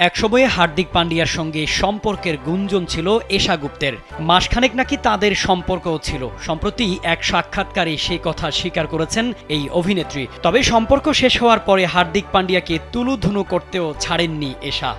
একসময়ে হার্দিক পান্ডিয়ার সঙ্গে সম্পর্কের গুঞ্জন ছিল এশা গুপ্তের। মাসখানেক নাকি তাদের সম্পর্কও ছিল। সম্প্রতি এক সাক্ষাৎকারে সেই কথা স্বীকার করেছেন এই অভিনেত্রী। তবে সম্পর্ক শেষ হওয়ার পরে হার্দিক পান্ডিয়াকে তুলুধুনু করতেও ছাড়েননি এশা।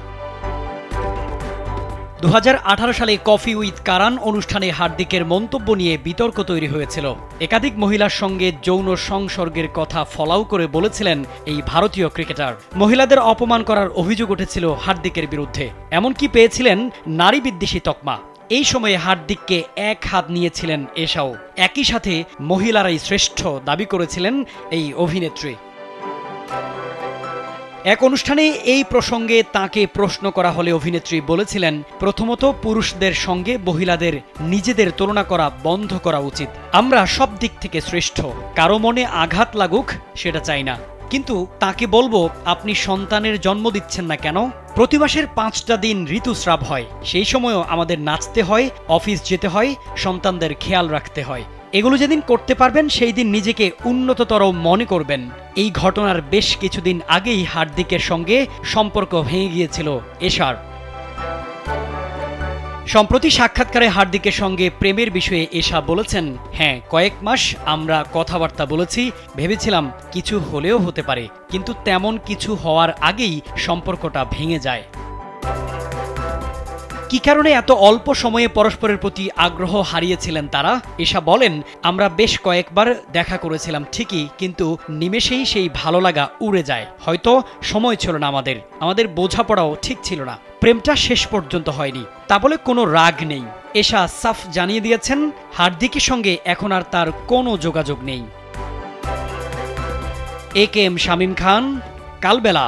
2018 সালে কফি উইথ কারান অনুষ্ঠানে হার্দিকের মন্তব্য নিয়ে বিতর্ক তৈরি হয়েছিল। একাধিক মহিলার সঙ্গে যৌন সংসর্গের কথা ফলাও করে বলেছিলেন এই ভারতীয় ক্রিকেটার। মহিলাদের অপমান করার অভিযোগ উঠেছিল হার্দিকের বিরুদ্ধে, এমনকি পেয়েছিলেন নারী বিদ্বেষী তকমা। এই সময়ে হার্দিককে এক হাত নিয়েছিলেন এশাও। একই সাথে মহিলারাই শ্রেষ্ঠ দাবি করেছিলেন এই অভিনেত্রী। এক অনুষ্ঠানে এই প্রসঙ্গে তাকে প্রশ্ন করা হলে অভিনেত্রী বলেছিলেন, প্রথমত পুরুষদের সঙ্গে মহিলাদের নিজেদের তুলনা করা বন্ধ করা উচিত। আমরা সব দিক থেকে শ্রেষ্ঠ, কারো মনে আঘাত লাগুক সেটা চাই না। কিন্তু তাকে বলবো, আপনি সন্তানের জন্ম দিচ্ছেন না কেন? প্রতি মাসের 5টা দিন ঋতুস্রাব হয়, সেই সময়ও আমাদের নাচতে হয়, অফিস যেতে হয়, সন্তানদের খেয়াল রাখতে হয়। এগুলো যেদিন করতে পারবেন সেই দিন নিজেকে উন্নততর মনে করবেন। এই ঘটনার বেশ কিছুদিন আগেই হার্দিকের সঙ্গে সম্পর্ক ভেঙে গিয়েছিল এশার। সম্প্রতি সাক্ষাৎকারে হার্দিকের সঙ্গে প্রেমের বিষয়ে এশা বলেছেন, হ্যাঁ, কয়েক মাস আমরা কথাবার্তা বলেছি, ভেবেছিলাম কিছু হলেও হতে পারে, কিন্তু তেমন কিছু হওয়ার আগেই সম্পর্কটা ভেঙে যায়। কি কারণে এত অল্প সময়ে পরস্পরের প্রতি আগ্রহ হারিয়েছিলেন তারা? এশা বলেন, আমরা বেশ কয়েকবার দেখা করেছিলাম ঠিকই, কিন্তু নিমেষেই সেই ভালো লাগা উড়ে যায়। হয়তো সময় ছিল না, আমাদের বোঝাপড়াও ঠিক ছিল না, প্রেমটা শেষ পর্যন্ত হয়নি। তা বলে কোনো রাগ নেই। এশা সাফ জানিয়ে দিয়েছেন, হার্দিকের সঙ্গে এখন আর তার কোনো যোগাযোগ নেই। এ কে এম শামীম খান, কালবেলা।